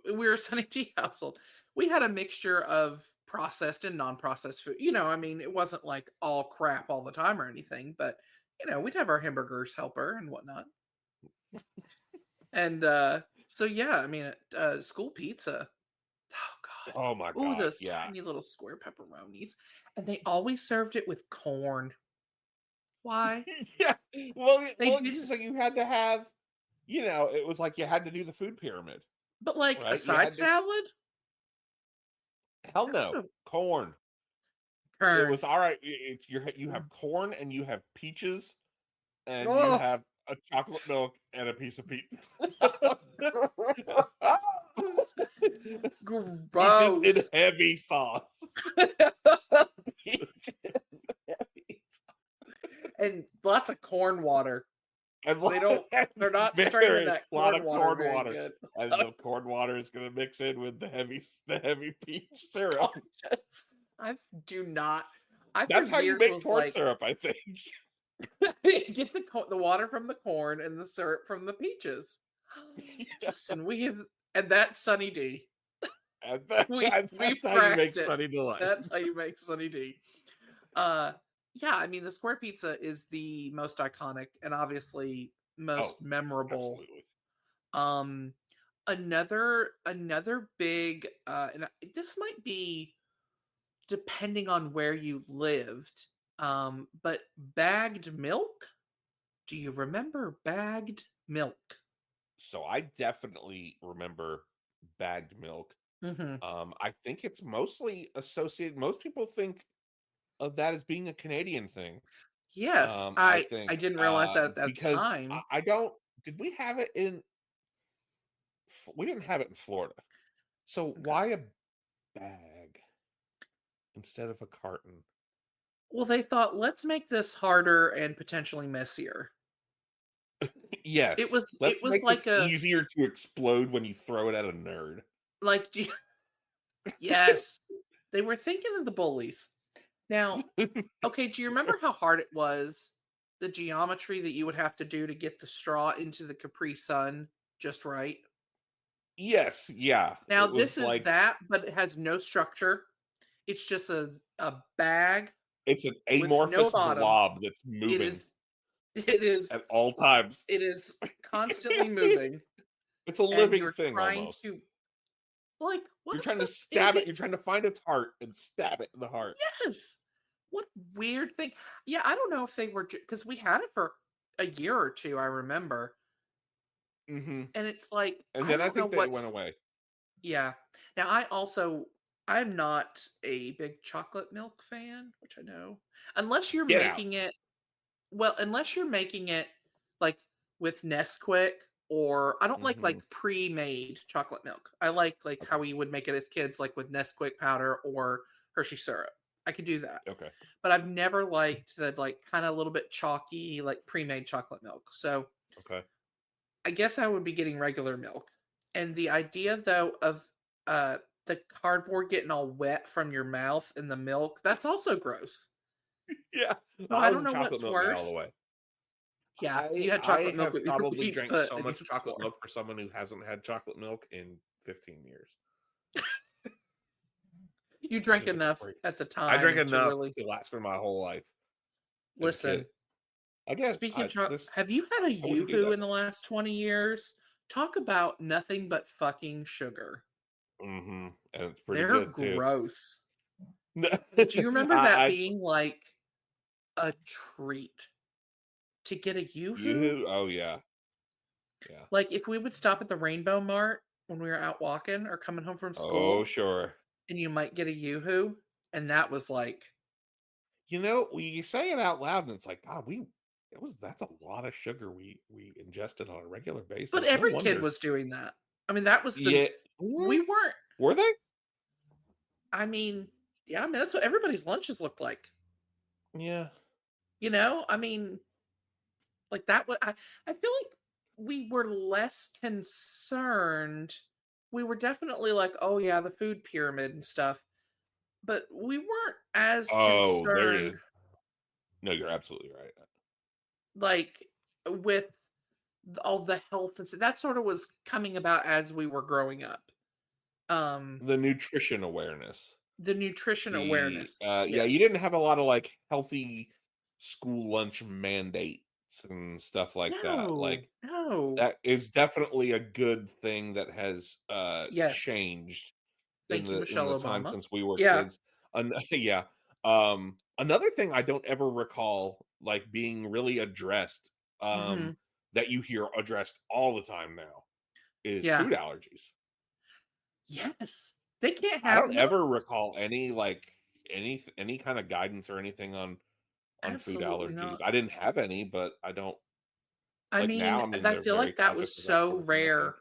We were a Sunny D household. We had a mixture of processed and non-processed food. I mean, it wasn't like all crap all the time or anything, but we'd have our hamburgers helper and whatnot. And so yeah, I mean, school pizza. Oh Oh my God. Ooh, God. those Yeah. tiny little square pepperonis. And they always served it with corn. Why? Yeah. Well, They didn't, so you had to have, it was like you had to do the food pyramid, but like a right? You side had to, salad? hell I no, would have corn. It corn. was all right. You have corn and you have peaches and you Oh, have a chocolate milk and a piece of pizza. Peaches in gross. heavy sauce. And lots of corn water. And They don't, they're not straining very that a lot corn of water corn very water. good. And the corn water is gonna mix in with the heavy peach syrup. I do not. I for That's how you years make was corn like, syrup, I think. get the water from the corn and the syrup from the peaches. Yeah. Justin, we have, and that's Sunny D. And We've that's how you make cracked it. Sunny Delight. That's how you make Sunny D. Uh, yeah, I mean the square pizza is the most iconic and obviously Oh, most memorable. absolutely. Um, another big, this might be depending on where you lived. But bagged milk. Do you remember bagged milk? So I definitely remember bagged milk. Hmm. I think it's mostly associated. Most people think of that as being a Canadian thing. Yes, I I think didn't realize that at that because time. I don't. Did we have it in? We didn't have it in Florida. So Okay. why a bag instead of a carton? Well, they thought, let's make this harder and potentially messier. Yes. It Let's was make this like a easier to explode when you throw it at a nerd. like do you- yes. They were thinking of the bullies. Now, okay, do you remember how hard it was, the geometry that you would have to do to get the straw into the Capri Sun just right? Yes, yeah. Now, It this was is like that, but it has no structure. It's just a bag it's an with no amorphous bottom. blob that's It moving is it is at all times. it is constantly moving, It's a and living you're thing trying almost. to like You're what trying to the it'll stab it. get You're trying to find its heart and stab it in the heart. yes. What weird thing. Yeah, I don't know if they were because we had it for a year or two, I remember. Hmm. And it's like And I then I don't know think that it what's went away. yeah. Now I'm not a big chocolate milk fan, which I know. Unless you're Get out. making it well, unless you're making it like with Nesquik or I don't Hmm. like pre-made chocolate milk. I like Okay. how we would make it as kids, like with Nesquik powder or Hershey syrup. I could do that. Okay. But I've never liked the like kind of a little bit chalky, like pre-made chocolate milk. So Okay. I guess I would be getting regular milk. And the idea though of the cardboard getting all wet from your mouth in the milk, that's also gross. Yeah. So I I'm don't a know chocolate what's milk guy all the worse. way. Yeah, so I you had I chocolate milk have with your probably drank pizza so and you much chocolate swore. milk for someone who hasn't had chocolate milk in 15 years. You Which drank is a enough breeze. at the I drank time to enough really to last me my whole life as a kid. listen. Again, Speaking I of chocolate, this have you had a I wouldn't do Yoo-hoo that. in the last 20 years? Talk about nothing but fucking sugar. Hmm. And it's pretty They're good too. gross. But do you remember that I being like a treat to get a Yoo-hoo? you oh yeah. Yeah. Like if we would stop at the Rainbow Mart when we were out walking or coming home from Oh school, sure. and you might get a Yoo-hoo, and that was like, You know, when you say it out loud and it's like, God, that's a lot of sugar we ingested on a regular but basis. No every kid wonder. was doing that. I mean, that was the Yeah. we weren't. Were they? I mean, yeah, I mean that's what everybody's lunches looked like. Yeah. You know, I mean, like that was I feel like we were less concerned. We were definitely like, oh yeah, the food pyramid and stuff, but we weren't as Oh, there it is. concerned No, you're absolutely right. like with all the health and stuff. That sort of was coming about as we were growing up. Um The nutrition awareness. the nutrition awareness. Yeah, you Yes. didn't have a lot of like healthy school lunch mandates and stuff like that. No. Like No. that is definitely a good thing that has Yes. changed Thank you, in Michelle the time Obama. since we were Yeah. kids. Yeah. Another thing I don't ever recall like being really addressed Mhm. that you hear addressed all the time now is Yeah. food allergies. Yes. They can't I have don't nuts. ever recall any like any kind of guidance or anything on food Absolutely allergies. not. I didn't have any, but I don't I like now. mean, I mean, I they're feel very like that was conscious about so everything, I think. rare,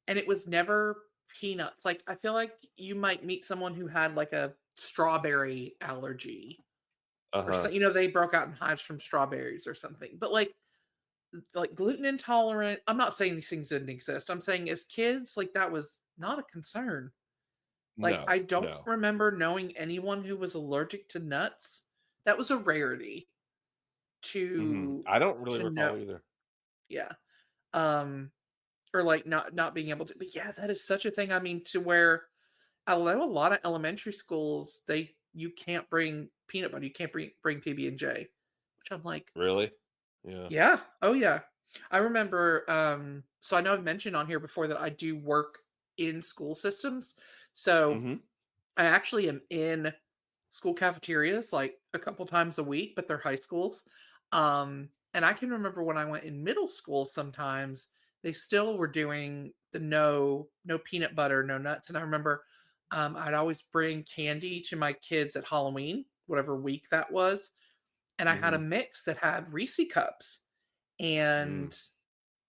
and it was never peanuts. Like, I feel like you might meet someone who had, like, a strawberry allergy or Uh-huh. so they broke out in hives from strawberries or something, but, like, gluten intolerant I'm not saying these things didn't exist. I'm saying as kids, like, that was not a concern. Like, No, I don't no. remember knowing anyone who was allergic to nuts. That was a rarity to I don't really know. recall either. Yeah. Um, or like not being able to but yeah, that is such a thing. I mean, to where I know a lot of elementary schools, you can't bring peanut butter, you can't bring PB&J, which I'm like, Really? Yeah. yeah, oh yeah. I remember, so I know I've mentioned on here before that I do work in school systems. So Hmm. I actually am in school cafeterias like a couple times a week, but they're high schools. And I can remember when I went in middle school sometimes they still were doing the no peanut butter, no nuts. And I remember I'd always bring candy to my kids at Halloween, whatever week that was. And I had a Hmm. mix that had Reese cups. Mm. And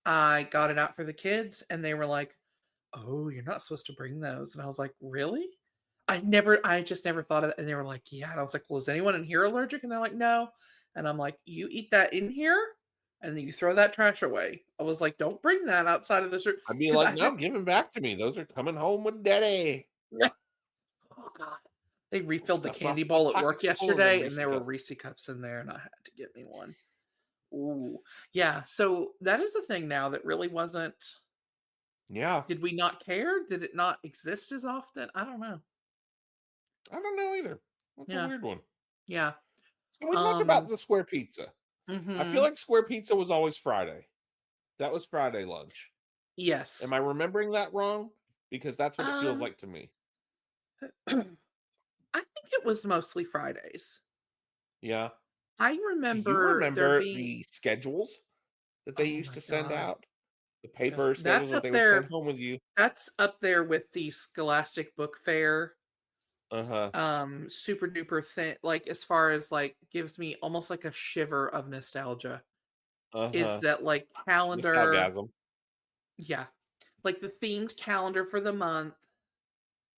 I got it out for the kids, and they were like, "Oh, you're not supposed to bring those." And I was like, "Really?" I just never thought of it. And they were like, yeah. And I was like, well, is anyone in here allergic? And they're like, no. And I'm like, you eat that in here and then you throw that trash away. I was like, don't bring that outside of the I'd be because like, I "No, had give them back to me. Those are coming home with daddy." oh god. They refilled the Stuff my candy bowl at work pockets full of them yesterday and Reese there were cups. Reese cups in there and I had to get me one. Ooh. Yeah, so that is a thing now that really wasn't Yeah, did we not care? Did it not exist as often? I don't know. I don't know either. That's a Yeah. weird one. Yeah. So we talked about Um the square pizza. I feel mhm. like square pizza was always Friday. That was Friday lunch. Am Yes. I remembering that wrong? Because that's what it feels Um like to me. I think it was mostly Fridays. Yeah. I Do you remember there remember being the schedules that they oh used my to send god. out? The Just paper schedules that they would send home with you? that's up there with the Scholastic Book Fair, Uh-huh. super duper thin like, as far as, like, gives me almost like a shiver of nostalgia, is Uh-huh. that, like, calendar Nostalgasm. yeah, like, the themed calendar for the month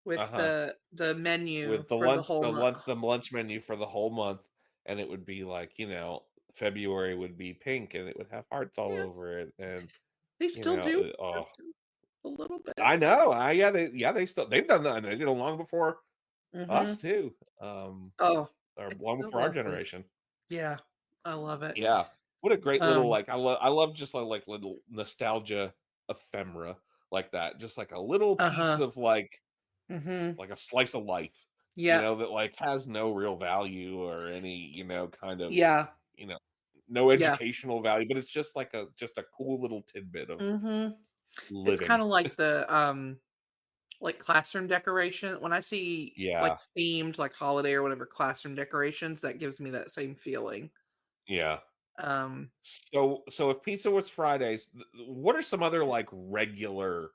with Uh-huh. the menu With for the whole month. the lunch menu for the whole month, and it would be like, February would be pink and it would have hearts all Yeah, over it, and they still do oh, have to a little bit. I know. They've done that, and they did it long before us Mhm. too. Oh, Or it's long so before our lovely. generation. Yeah, I love it. Yeah. What a great little Um, I love just like little nostalgia ephemera like that. Just like a little piece uh-huh. of Mhm. like a slice of life, Yep. that like has no real value or any, kind of, Yeah. you know, no Yeah. educational value, but it's just like a cool little tidbit of Mhm. It's living. kinda like the, like, classroom decoration when I see, like, Yeah. themed, like, holiday or whatever classroom decorations, that gives me that same feeling. Yeah. Um, So if pizza was Fridays, what are some other like regular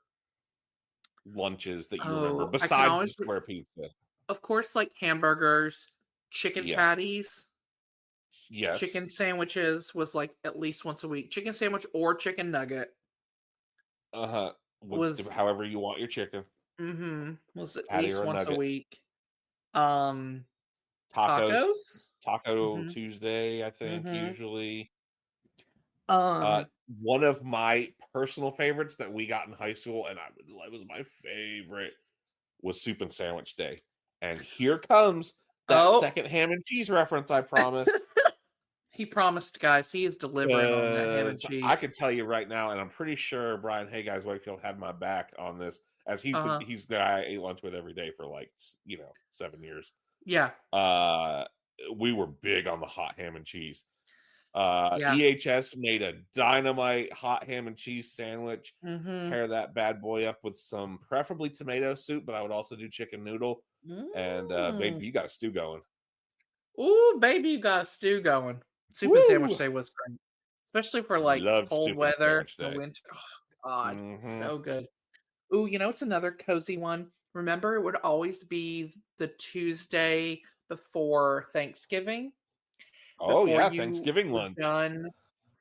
lunches that you remember oh, I can besides the always square pizza? of course, like, hamburgers, chicken Yeah. patties, Yes. chicken sandwiches was, like, at least once a week. Chicken sandwich or chicken nugget Uh-huh. was However you want your chicken, was at patty least or a once a nugget. week. Um, Tacos, tacos? Taco Mhm. Tuesday, I think Mhm. usually. Uh, Um, one of my personal favorites that we got in high school, and it was my favorite, was soup and sandwich day. And here comes that oh, second ham and cheese reference I promised. he promised, guys. He is delivering on that ham and 'Cause I cheese. can tell you right now, and I'm pretty sure Brian Hey Guys Wakefield had my back on this, as Uh-huh. he's the guy I ate lunch with every day for like 7 years. Yeah. Uh, we were big on the hot ham and cheese. Yeah. EHS made a dynamite hot ham and cheese sandwich. Mhm. Pair that bad boy up with some preferably tomato soup, but I would also do chicken noodle. And Mm. baby, you got a stew going. Ooh, baby, you got a stew going. Soup and sandwich Woo! day was great, especially for, like, Love cold soup and weather sandwich in the day. winter. Oh, god, Hmm. so good. Ooh, it's another cozy one. Remember, it would always be the Tuesday before Thanksgiving, Oh before yeah, you Thanksgiving were lunch. done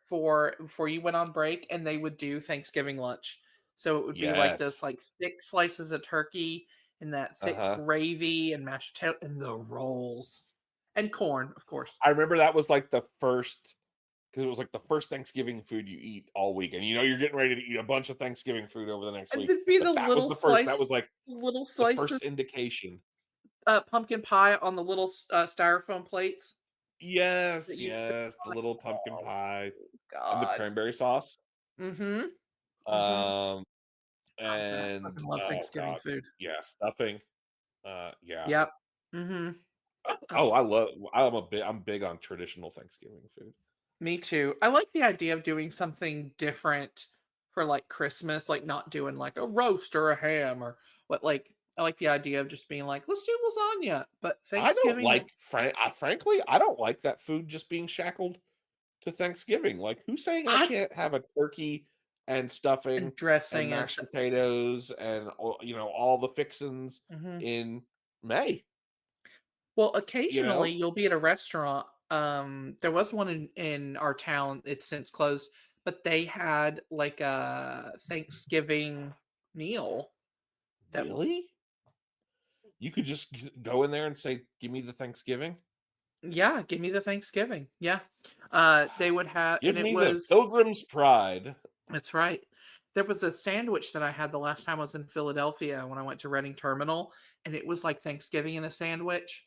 before you went on break, and they would do Thanksgiving lunch. So it would be like this, Yes. like, thick slices of turkey and that thick Uh-huh. gravy and mashed potato and the rolls. And corn, of course. I remember that was like the first, because it was like the first Thanksgiving food you eat all week, and you're getting ready to eat a bunch of Thanksgiving food over the next And week. there'd be the But that was little the first. That slice was like little the slices, first indication. pumpkin pie on the little styrofoam plates that Yes, you would yes, the like, little pumpkin oh pie and the god. cranberry sauce. Mhm. Mhm. Um, Oh man, I and fucking love oh Thanksgiving god, food. yeah, stuffing. Yeah. Yep. Mhm. Oh, Oh, I'm big on traditional Thanksgiving food. me too. I like the idea of doing something different for, like, Christmas, like, not doing, like, a roast or a ham or what, like I like the idea of just being like, "Let's do lasagna," but I don't Thanksgiving, like, frankly, I don't like that food just being shackled to Thanksgiving. Like, who's saying I I can't have a turkey and stuffing and and dressing and mashed stuff. potatoes and all the fixins Mhm. in May? Well, You occasionally, know? you'll be at a restaurant, there was one in our town, it's since closed, but they had, like, a Thanksgiving meal that Really? You could just go in there and say, "Give me the Thanksgiving." Yeah, give me the Thanksgiving. Yeah. They would have, Give and it me the was, Pilgrim's Pride. that's right. There was a sandwich that I had the last time I was in Philadelphia when I went to Reading Terminal, and it was like Thanksgiving in a sandwich.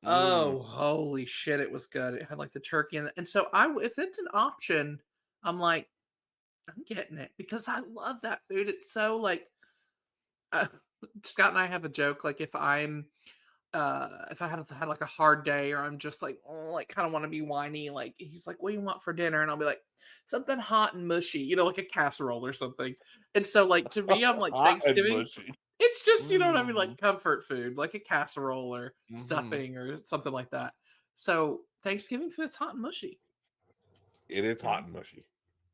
Mm. Oh, holy shit, it was good. It had like the turkey and so if it's an option, I'm like, I'm getting it because I love that food. It's so like uh, Scott and I have a joke like if I had like a hard day or I'm just like, oh, like kind of want to be whiny, like he's like, what do you want for dinner? And I'll be like, something hot and mushy, like a casserole or something. And so like to me, I'm like Hot and Thanksgiving, mushy. it's just, you know what I mean, Mm. like comfort food, like a casserole or Mhm. stuffing or something like that. So Thanksgiving food's hot and mushy. It is Yeah. hot and mushy.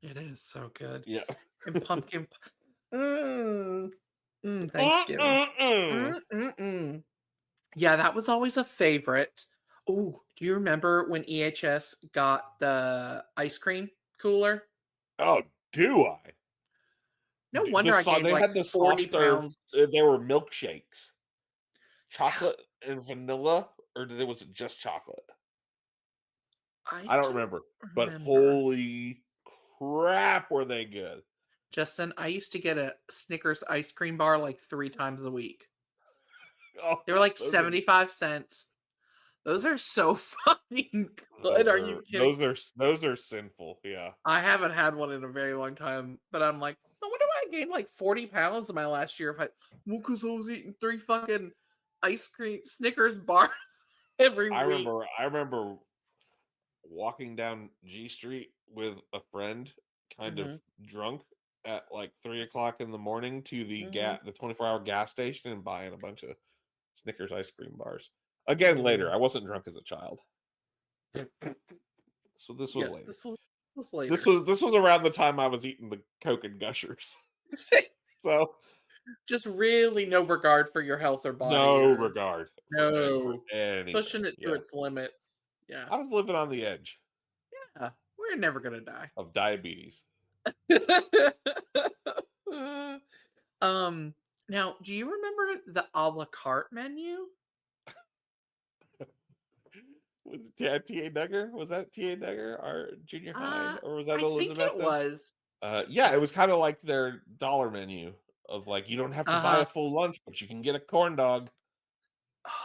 It is so good. Yeah. And Thanksgiving. Yeah, that was always a favorite. Oh, do you remember when EHS got the ice cream cooler? Oh, do I? No wonder I gained They like had the 40 soft serve. pounds. They were milkshakes, Yeah, chocolate and vanilla, or was it just chocolate? I I don't don't remember. But remember. holy crap, were they good? Justin, I used to get a Snickers ice cream bar like 3 times a week. Oh, They were like those are 75 cents. Those are so fucking good. Are you kidding? those are sinful. Yeah. I haven't had one in a very long time, but I'm like, no wonder why I gained like 40 pounds in my last year. Well, because I was eating 3 fucking ice cream Snickers bar every week. I remember walking down G Street with a friend, kind of Hmm. drunk at like 3 o'clock in the morning to Hmm. the 24-hour gas station and buying a bunch of Snickers ice cream bars. Again, later. Mm. I wasn't drunk as a child. So this was Yeah, later. this was later. This was around the time I was eating the Coke and Gushers. So Just really no regard for your health or body, no or regard for no anything. pushing it to Yeah. its limits. Yeah, I was living on the edge yeah, we're never gonna die. of diabetes. um, now, do you remember the a la carte menu? Was T.A. Duggar? Was that T.A. Duggar, our junior high? Or was that I think it Elizabeth? was. Yeah, it was kind of like their dollar menu of like, you don't have to buy a Uh-huh. full lunch, but you can get a corn dog.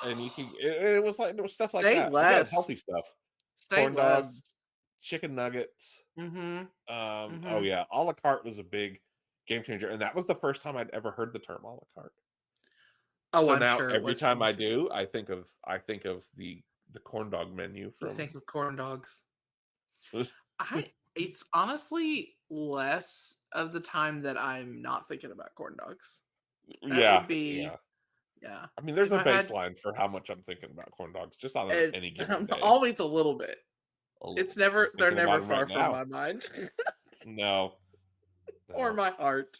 And you can, it was like, there was stuff like Say that. Again, less. healthy stuff. Say Corn dogs, less. chicken nuggets. Mhm. Oh Mhm. yeah, a la carte was a big game changer, and that was the first time I'd ever heard the term a la carte. Oh, So I'm now sure it every was for time me I too. do, I think of the corn dog menu You from. think of corn dogs. It's honestly less of the time that I'm not thinking about corn dogs. That Yeah, would be, yeah. yeah. I mean, there's If a I had, baseline for how much I'm thinking about corn dogs, just on any given I'm day. always a little bit. A It's little. I'm they're thinking about never them right far from now. my mind No, or no. my heart.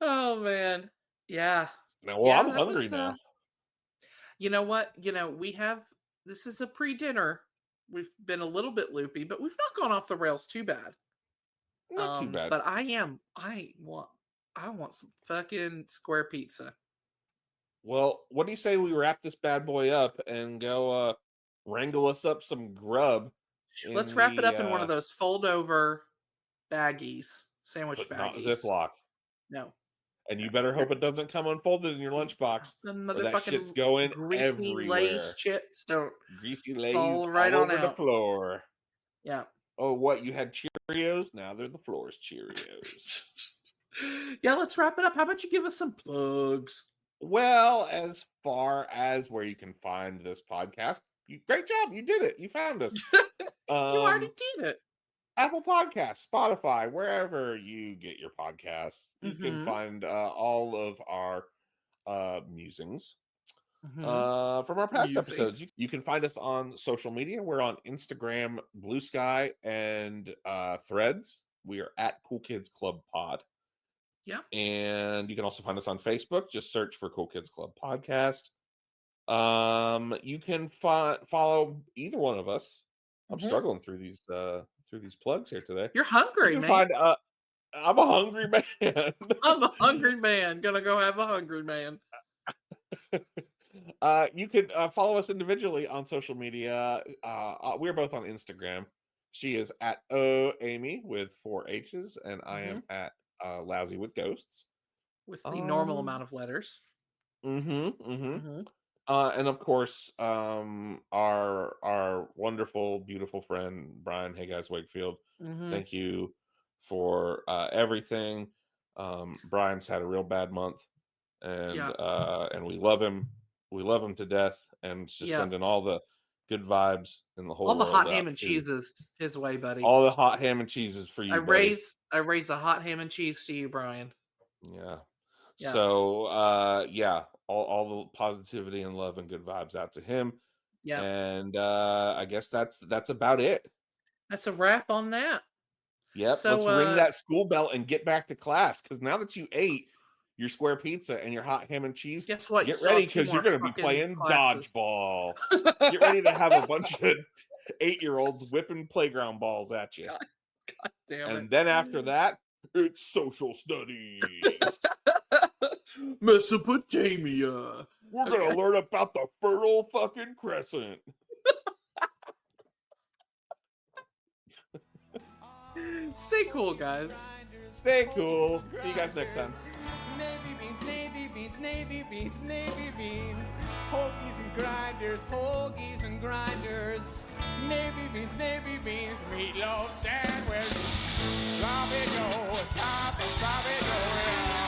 Oh man. Yeah. No, well, Yeah, I'm that hungry was now. you know what? We have this is a pre-dinner. We've been a little bit loopy, but we've not gone off the rails too bad. Not too bad. But I want some fucking square pizza. Well, what do you say we wrap this bad boy up and go wrangle us up some grub Let's in wrap it the up in one of those fold over baggies, sandwich but not baggies. Ziploc. No. And you better hope it doesn't come unfolded in your Mm, lunchbox, The or that shit's motherfucking going greasy Lay's everywhere. chips don't Greasy lays fall right all on over the out. floor. Yeah. Oh, what? You had Cheerios? Now they're the floor's Cheerios. Yeah, let's wrap it up. How about you give us some plugs? Well, as far as where you can find this podcast, great job. You did it. You found us. You already Um, did it. Apple Podcasts, Spotify, wherever you get your podcasts, you can Mm-hmm. find all of our musings Mm-hmm. from our past episodes. Musings. You can find us on social media. We're on Instagram, Blue Sky, and Threads. We are at Cool Kids Club Pod. Yeah. And you can also find us on Facebook. Just search for Cool Kids Club Podcast. You can follow either one of us. I'm Mhm. struggling through these plugs here today. You're You hungry, can man. find I'm a hungry man. I'm a hungry man. Gonna go have a hungry man. You could follow us individually on social media. We're both on Instagram. She is at Amy with 4 H's, and I am at Lousy with Ghosts. With the normal amount of letters. And of course, our wonderful, beautiful friend Brian Hey Guys Wakefield. Thank you for everything. Brian's had a real bad month, and we love him. We love him to death, and just sending all the good vibes in the whole all the world hot out ham and to- cheeses his way, buddy. all the hot ham and cheeses for you, I buddy. raise a hot ham and cheese to you, Brian. Yeah. Yeah. So all the positivity and love and good vibes out to him. Yeah. And I guess that's about it. That's a wrap on that. Yep. So, Let's ring that school bell and get back to class. Because now that you ate your square pizza and your hot ham and cheese, Guess what? You get still have ready 2 because you're more going to be fucking playing classes. dodgeball. Get ready to have a bunch of 8-year-olds whipping playground balls at you. God damn And it. then after that, it's social studies. Mesopotamia. We're going to learn about the Fertile fucking Crescent. Stay cool, guys. Stay cool. See you guys next time. Navy beans, navy beans, navy beans, navy beans. Hoagies and grinders, hoagies and grinders. Navy beans, meatloaf sandwich. Sloppy Joe, sloppy Joe.